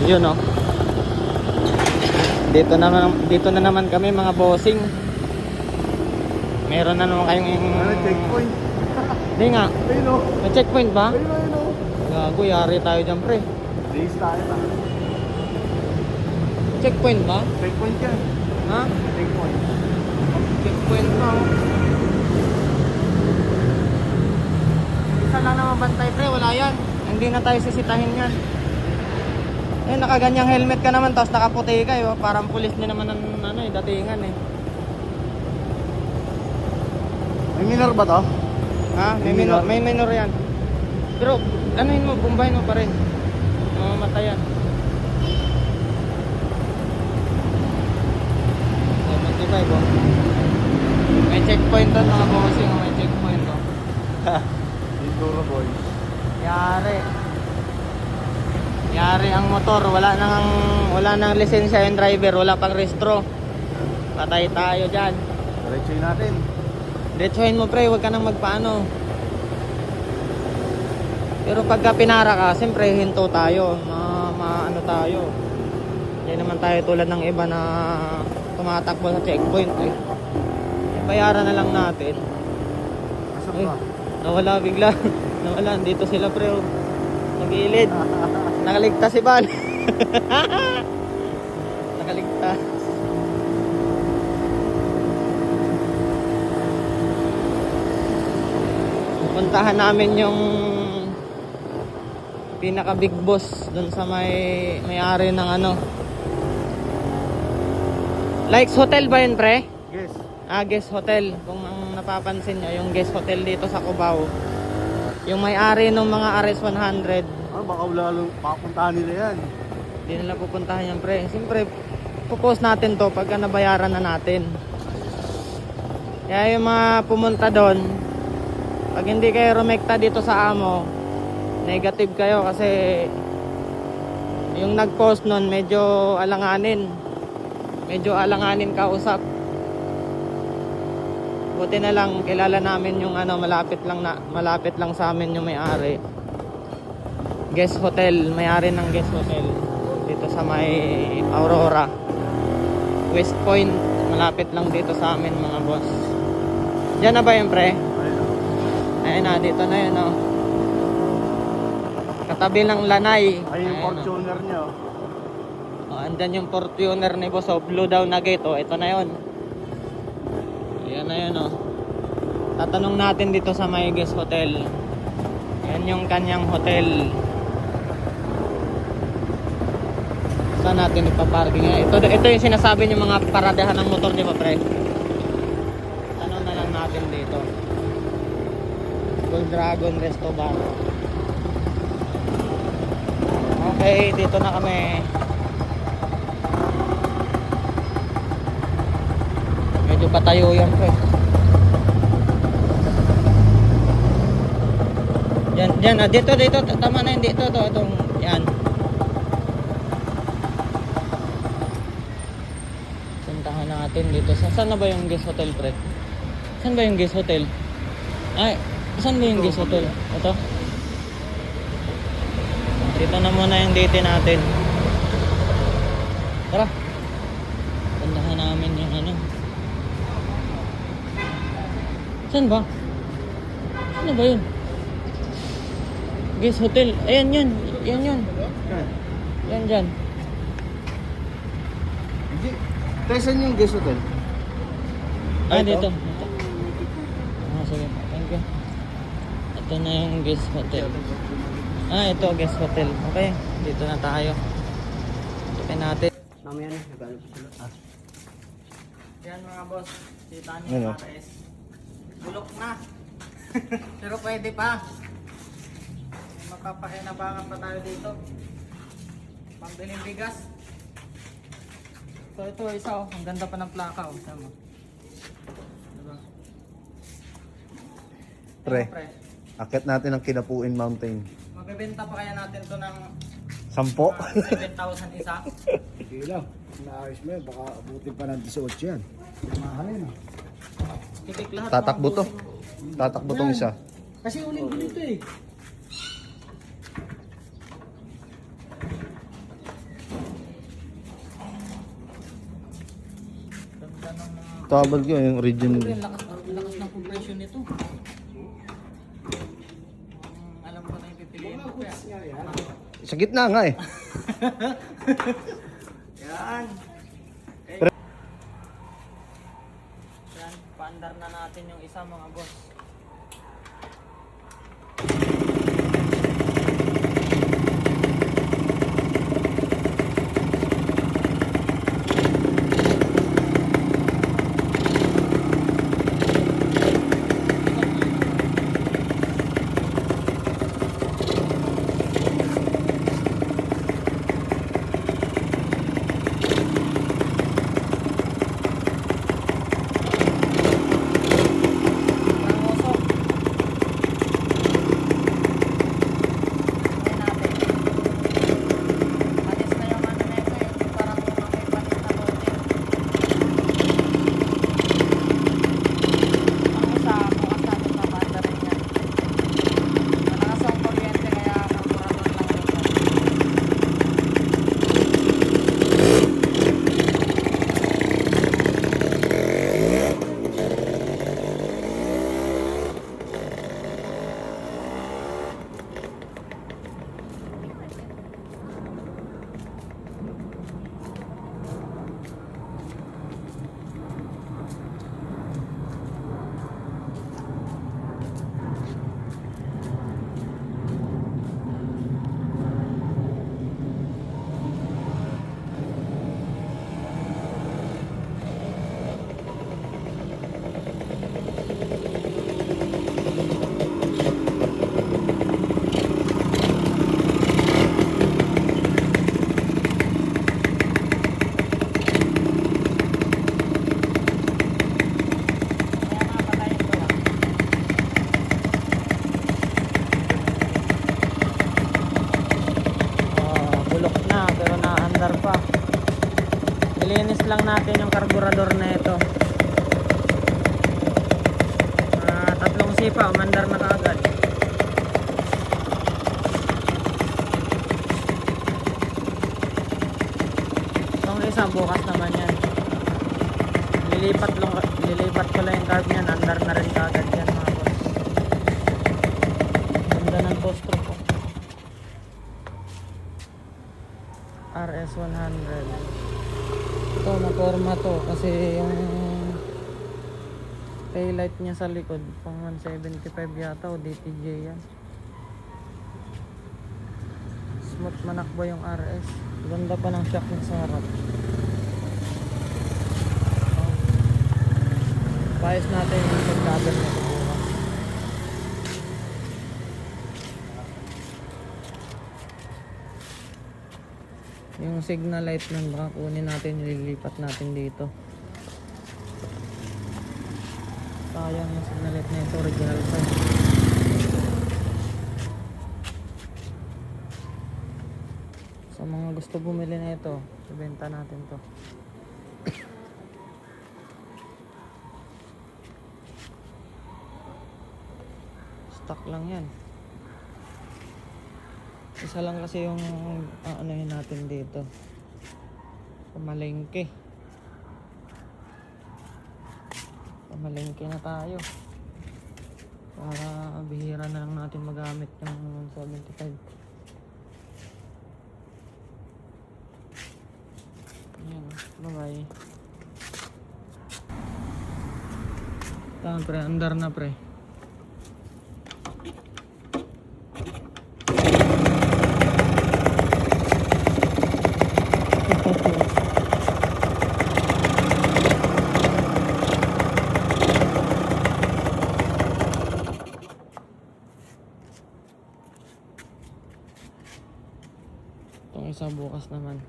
Yun oh. Dito na naman kami mga bossing. Meron na naman kayong checkpoint. Hindi nga. Ayun o. May checkpoint ba? Ayun o. Gago, yari tayo dyan pre. Days tayo na. Checkpoint ba? Checkpoint yan. Ha? Checkpoint. Checkpoint ba? Isa lang naman bantay pre, wala yan. Hindi na tayo sisitahin yan. Eh, nakaganyang helmet ka naman, tapos nakaputi kayo. Parang pulis din naman ang datingan eh. May minor ba to? Ha? May minor yan. Pero, anuhin mo, bumbahin mo pa rin. Mamamatay yan. 75 oh. May checkpoint doon mga bossing, may checkpoint oh. Enduro boys. Yari ang motor, wala nang lisensya yung driver, wala pang restro. Patay tayo diyan. Diretsuhin natin. Diretsuhin mo pre, huwag ka nang magpaano. Pero pagka pinara ka, siyempre hinto tayo, maano tayo. Hindi naman tayo tulad ng iba na tumatakbo sa checkpoint eh. Bayaran na lang natin. Nasaan ba? Nawala bigla. Nawala, dito sila pre oh. Nag-iilid. Nakaligtas si Van. Nakaligtas. Puntahan namin yung pinaka big boss dun sa may-ari ng ano. Likes Hotel ba yun pre? Yes. Guest Hotel. Kung ang napapansin nyo, yung Guest Hotel dito sa Cubao. Yung may-ari ng mga RS100. Baka lalong papuntahan nila yan. Hindi nila pupuntahan yan pre. Siyempre, pupost natin to pagka nabayaran na natin. Kaya yung mga pumunta doon, pag hindi kayo rumekta dito sa amo, negative kayo kasi yung nag-post nun medyo alanganin. Medyo alanganin kausap. Buti na lang kilala namin yung ano, malapit lang sa amin yung may-ari. Guest Hotel, may-ari ng Guest Hotel dito sa may Aurora, West Point, malapit lang dito sa amin mga boss. Diyan na ba yun pre? Ayun na, dito na yun oh. Katabi ng Lanay. Ayun yung Fortuner niya oh. Oh, andyan yung Fortuner ni boss oh, blue daw na gate oh, ito na yun. Ayan na yun oh. Tatanong natin dito sa may Guest Hotel. Yan yung kanyang hotel. Saan natin ipaparking? Ito yung sinasabi ng mga paradahan ng motor, di ba pre? Tanong na lang natin dito. Gold Dragon Resto Bar. Okay, dito na kami. Medyo patayo yan pre. Yan, dito, tama na yun, dito, itong, yan. Puntahan natin dito. Saan na ba yung Guest Hotel, pre? Saan ba yung Guest Hotel? Ay, saan ba yung Guest Hotel? Ito? Dito na muna yung date natin. Tara. Puntahan namin yung ano. Saan ba? Saan ba yun? Guest Hotel. Ayan yun. Yan yun. Yan dyan. Kaya saan yung Guest Hotel? Dito. Sige. Thank you. Ito na yung Guest Hotel. Ito Guest Hotel. Okay. Dito na tayo. Tukin natin. Mamaya na. Nagano po sila. Yan mga boss. Kita niyo Ano? yung RS. Bulok na. Pero pwede pa. Magpapakinabangan pa tayo dito. Pambiling bigas. So ito isa oh. Ang ganda pa ng plaka oh. Tama. Diba? Pre, Pre. akit natin ang Kinapuin Mountain. Magbebenta pa kaya natin to ng 10? 7,000 isa? Sige lang, naayos mo yan, baka abutin pa ng 18 yan. Mahal yun ah. Titik lahat. Tatakbo mga to. bossing. Tatakbo tong isa. Kasi uling dito eh. Tabal ko yung original. Ang lakas ng compression nito. Alam ko na yung pipiliin ko kaya. Sa gitna nga eh. Yan. Yan, paandar na natin yung isa mga boss. Bulok na pero naandar pa. Ilinis lang natin yung karburador na ito. Tatlong sipa, umandar na kaagad. Itong isa bukas naman yan. Lilipat ko lang yung carb niyan, andar na rin kaagad yan mga boss. Ganda ng post stroke ko. RS100. Ito maporma to kasi yung taillight niya sa likod pang 175 yata o DTJ yan. Smooth manakbo yung RS. Ganda pa ng shock niya sa harap. Bias natin yung pagkabel na ito bukas. Yung signal light nun baka kunin natin, lilipat natin dito. Sayang yung signal light na ito, original pa. Sa mga gusto bumili na ito, ibenta natin to. Stock lang yan. Isa lang kasi yung aanohin natin dito. Pamalengke. Pamalengke na tayo. Para bihira na lang natin magamit yung 75. Ayan, bye-bye. Tama pre, andar na pre. Itong isa bukas naman.